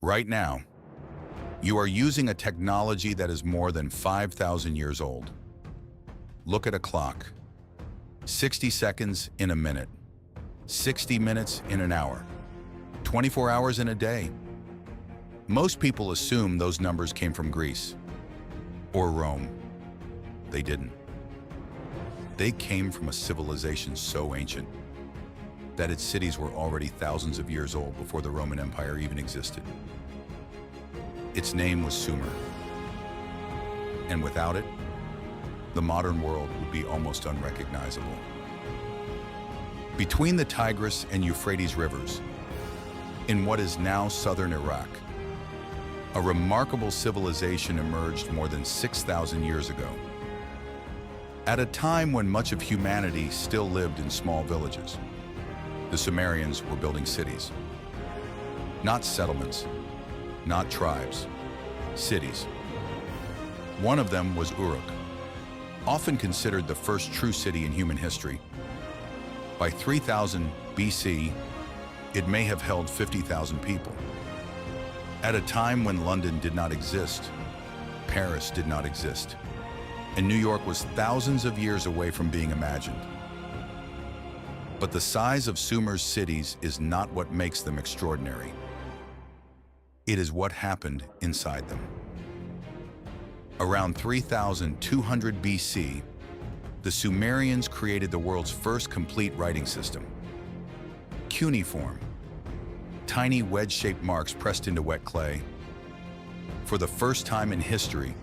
Right now, you are using a technology that is more than 5,000 years old. Look at a clock. 60 seconds in a minute, 60 minutes in an hour, 24 hours in a day. Most people assume those numbers came from Greece or Rome. They didn't. They came from a civilization so ancient that its cities were already thousands of years old before the Roman Empire even existed. Its name was Sumer. And without it, the modern world would be almost unrecognizable. Between the Tigris and Euphrates rivers, in what is now southern Iraq, a remarkable civilization emerged more than 6,000 years ago, at a time when much of humanity still lived in small villages. The Sumerians were building cities. Not settlements, not tribes, cities. One of them was Uruk, often considered the first true city in human history. By 3000 BC, it may have held 50,000 people. At a time when London did not exist, Paris did not exist, and New York was thousands of years away from being imagined. But the size of Sumer's cities is not what makes them extraordinary. It is what happened inside them. Around 3200 BC, the Sumerians created the world's first complete writing system. Cuneiform, tiny wedge-shaped marks pressed into wet clay. For the first time in history,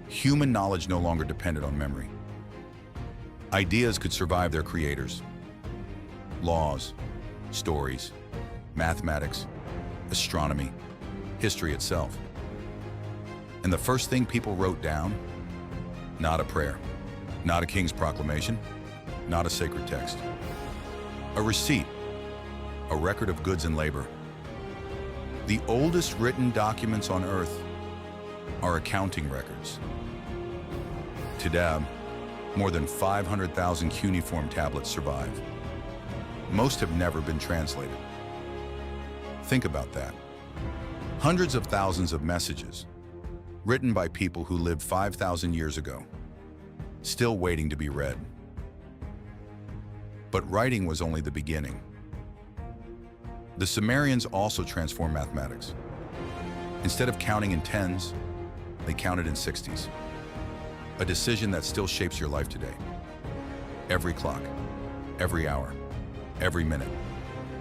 human knowledge no longer depended on memory. Ideas could survive their creators. Laws, stories, mathematics, astronomy, history itself. And the first thing people wrote down, not a prayer, not a king's proclamation, not a sacred text. A receipt, a record of goods and labor. The oldest written documents on Earth are accounting records. Today, more than 500,000 cuneiform tablets survive. Most have never been translated. Think about that. Hundreds of thousands of messages, written by people who lived 5,000 years ago, still waiting to be read. But writing was only the beginning. The Sumerians also transformed mathematics. Instead of counting in tens, they counted in 60s. A decision that still shapes your life today. Every clock, every hour, every minute,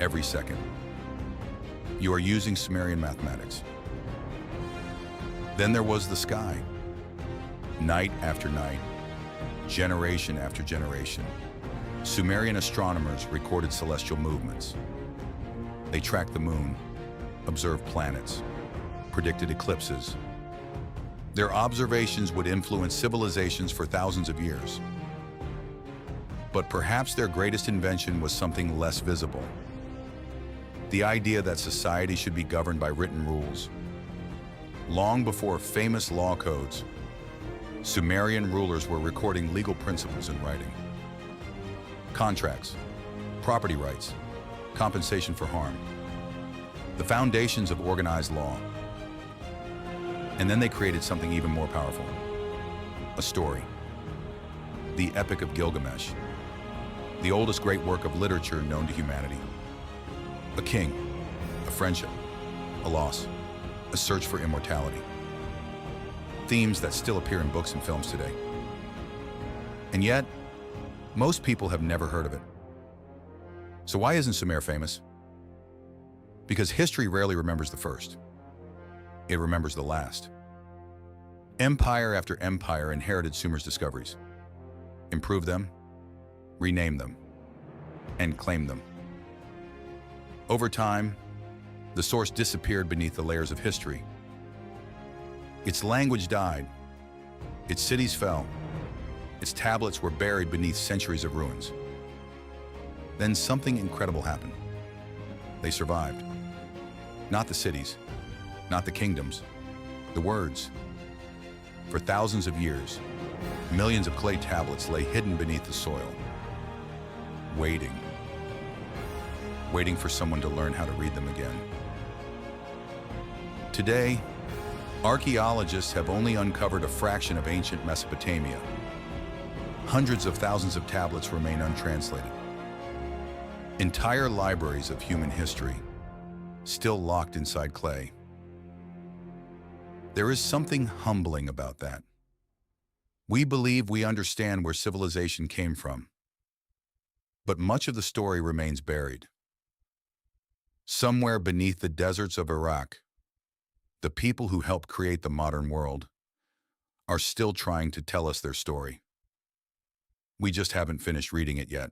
every second. You are using Sumerian mathematics. Then there was the sky. Night after night, generation after generation, Sumerian astronomers recorded celestial movements. They tracked the moon, observed planets, predicted eclipses. Their observations would influence civilizations for thousands of years. But perhaps their greatest invention was something less visible. The idea that society should be governed by written rules. Long before famous law codes, Sumerian rulers were recording legal principles in writing. Contracts, property rights, compensation for harm. The foundations of organized law. And then they created something even more powerful. A story. The Epic of Gilgamesh. The oldest great work of literature known to humanity. A king, a friendship, a loss, a search for immortality. Themes that still appear in books and films today. And yet, most people have never heard of it. So why isn't Sumer famous? Because history rarely remembers the first. It remembers the last. Empire after empire inherited Sumer's discoveries, improved them, renamed them, and claimed them. Over time, the source disappeared beneath the layers of history. Its language died, its cities fell, its tablets were buried beneath centuries of ruins. Then something incredible happened. They survived. Not the cities, not the kingdoms, the words. For thousands of years, millions of clay tablets lay hidden beneath the soil, waiting for someone to learn how to read them again. Today, archaeologists have only uncovered a fraction of ancient Mesopotamia. Hundreds of thousands of tablets remain untranslated. Entire libraries of human history, still locked inside clay. There is something humbling about that. We believe we understand where civilization came from, but much of the story remains buried. Somewhere beneath the deserts of Iraq, the people who helped create the modern world are still trying to tell us their story. We just haven't finished reading it yet.